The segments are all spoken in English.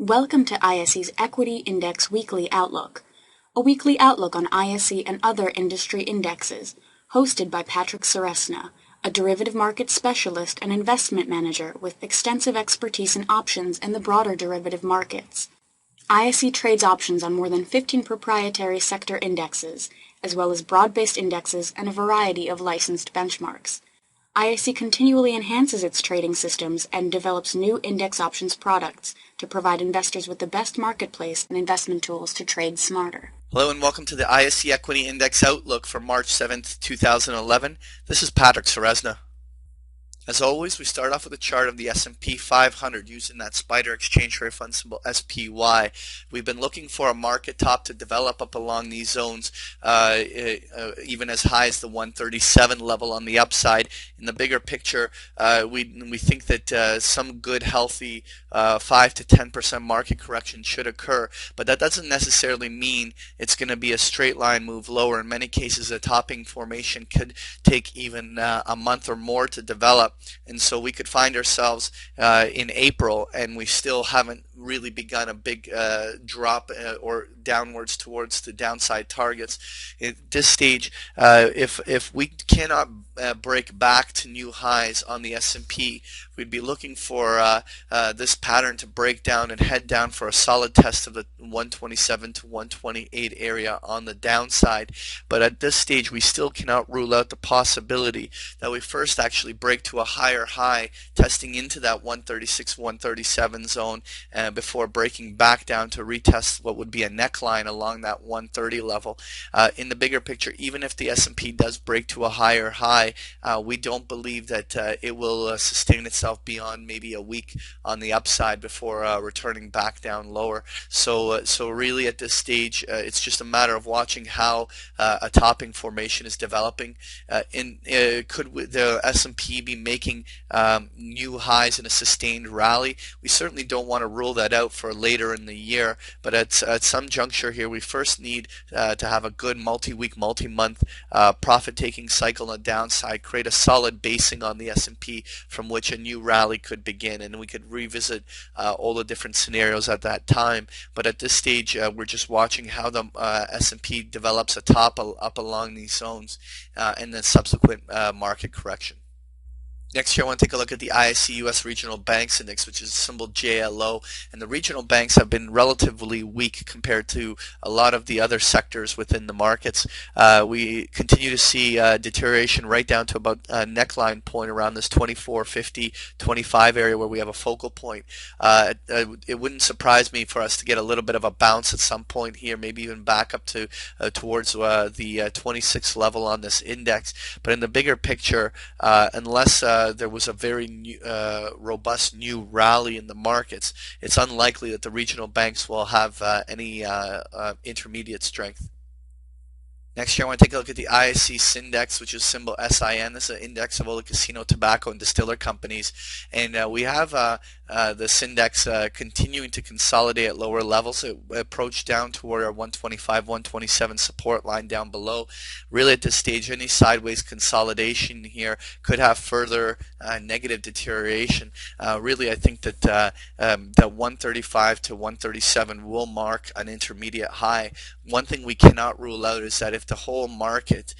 Welcome to ISE's Equity Index Weekly Outlook, a weekly outlook on ISE and other industry indexes, hosted by Patrick Seresna, a derivative market specialist and investment manager with extensive expertise in options and the broader derivative markets. ISE trades options on more than 15 proprietary sector indexes, as well as broad-based indexes and a variety of licensed benchmarks. ISE continually enhances its trading systems and develops new index options products to provide investors with the best marketplace and investment tools to trade smarter. Hello and welcome to the ISE Equity Index Outlook for March 7th, 2011. This is Patrick Seresna. As always, we start off with a chart of the S&P 500 using that spider exchange rate fund symbol SPY. We've been looking for a market top to develop up along these zones, even as high as the 137 level on the upside. In the bigger picture, we think that some good, healthy 5 to 10% market correction should occur, but that doesn't necessarily mean it's going to be a straight line move lower. In many cases, a topping formation could take even a month or more to develop. And so we could find ourselves in April and we still haven't really begun a big drop or downwards towards the downside targets. At this stage, if we cannot break back to new highs on the S&P, we'd be looking for this pattern to break down and head down for a solid test of the 127 to 128 area on the downside. But at this stage, we still cannot rule out the possibility that we first actually break to a higher high, testing into that 136, 137 zone before breaking back down to retest what would be a neckline along that 130 level. In the bigger picture, even if the S&P does break to a higher high, we don't believe that it will sustain itself beyond maybe a week on the upside before returning back down lower. So really at this stage, it's just a matter of watching how a topping formation is developing. Could the S&P be making new highs in a sustained rally? We certainly don't want to rule that out for later in the year, but at some juncture here, we first need to have a good multi-week, multi-month profit-taking cycle on the downside, create a solid basing on the S&P from which a new rally could begin, and we could revisit all the different scenarios at that time. But at this stage, we're just watching how the S&P develops a top up along these zones and then subsequent market correction. Next here, I want to take a look at the ISE US Regional Banks Index, which is symbol JLO, and the regional banks have been relatively weak compared to a lot of the other sectors within the markets. We continue to see deterioration right down to about a neckline point around this 24.50, 25 area where we have a focal point. It wouldn't surprise me for us to get a little bit of a bounce at some point here, maybe even back up to towards the 26 level on this index. But in the bigger picture, unless there was a very robust new rally in the markets, it's unlikely that the regional banks will have any intermediate strength. Next here, I want to take a look at the ISE Index, which is symbol SIN. This is an index of all the casino, tobacco, and distiller companies. And we have this index continuing to consolidate at lower levels. It approached down toward our 125, 127 support line down below. Really at this stage, any sideways consolidation here could have further negative deterioration. Really, I think that the 135 to 137 will mark an intermediate high. One thing we cannot rule out is that if the whole market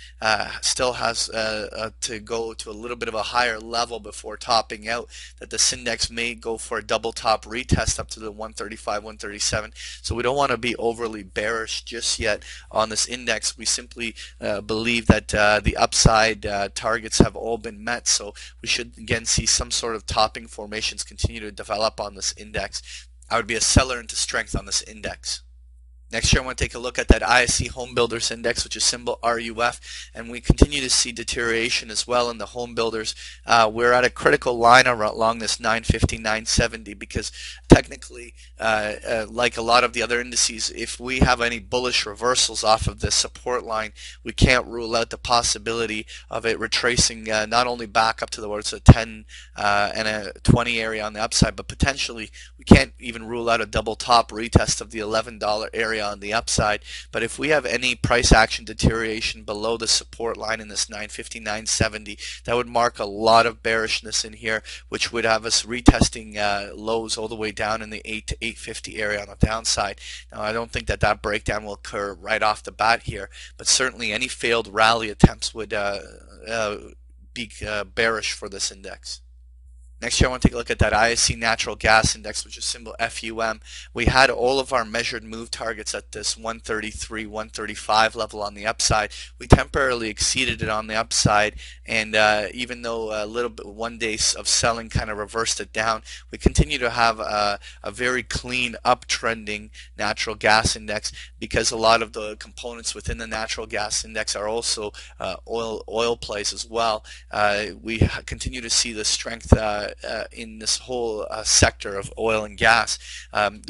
still has to go to a little bit of a higher level before topping out, that this index may go for a double top retest up to the 135, 137. So we don't want to be overly bearish just yet on this index. We simply believe that the upside targets have all been met. So we should again see some sort of topping formations continue to develop on this index. I would be a seller into strength on this index. Next year, I want to take a look at that ISE Home Builders Index, which is symbol RUF, and we continue to see deterioration as well in the home builders. We're at a critical line along this 950, 970 because technically, like a lot of the other indices, if we have any bullish reversals off of this support line, we can't rule out the possibility of it retracing not only back up to towards a 10 and a 20 area on the upside, but potentially we can't even rule out a double top retest of the $11 area area on the upside. But if we have any price action deterioration below the support line in this 950, 970, that would mark a lot of bearishness in here, which would have us retesting lows all the way down in the 8 to 850 area on the downside. Now, I don't think that that breakdown will occur right off the bat here, but certainly any failed rally attempts would be bearish for this index. Next here, I want to take a look at that ISE natural gas index, which is symbol FUM. We had all of our measured move targets at this 133, 135 level on the upside. We temporarily exceeded it on the upside, and even though a little bit 1 day of selling kind of reversed it down, we continue to have a very clean uptrending natural gas index, because a lot of the components within the natural gas index are also oil plays as well. We continue to see the strength in this whole sector of oil and gas.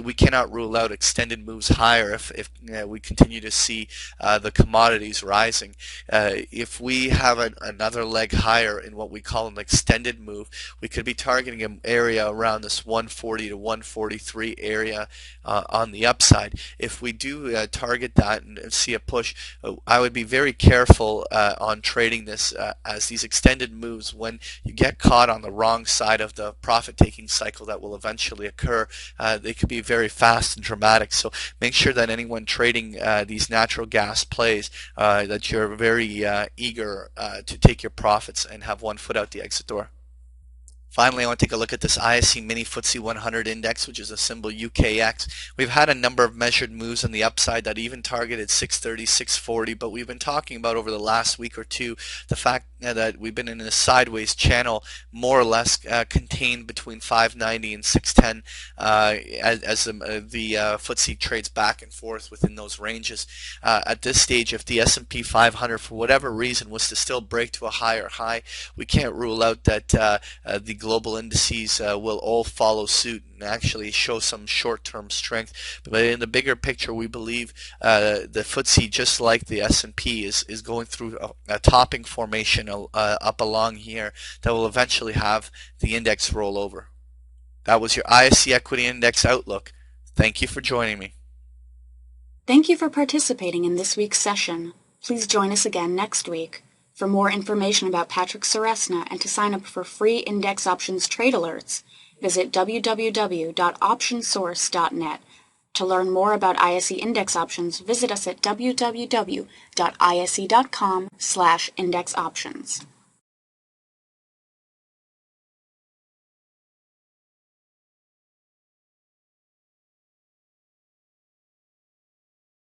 We cannot rule out extended moves higher if we continue to see the commodities rising. If we have another leg higher in what we call an extended move, we could be targeting an area around this 140 to 143 area on the upside. If we do target that and see a push, I would be very careful on trading this as these extended moves. When you get caught on the wrong side of the profit-taking cycle that will eventually occur, they could be very fast and dramatic. So make sure that anyone trading these natural gas plays, that you're very eager to take your profits and have one foot out the exit door. Finally, I want to take a look at this ISE Mini FTSE 100 index, which is a symbol UKX. We've had a number of measured moves on the upside that even targeted 630, 640, but we've been talking about over the last week or two the fact that we've been in a sideways channel, more or less contained between 590 and 610 as the FTSE trades back and forth within those ranges. At this stage, if the S&P 500 for whatever reason was to still break to a higher high, we can't rule out that the global indices will all follow suit and actually show some short-term strength. But in the bigger picture, we believe the FTSE, just like the S&P, is going through a topping formation up along here that will eventually have the index roll over. That was your ISE Equity Index Outlook. Thank you for joining me. Thank you for participating in this week's session. Please join us again next week. For more information about Patrick Ceresna and to sign up for free index options trade alerts, visit www.optionsource.net. To learn more about ISE index options, visit us at www.ise.com/indexoptions.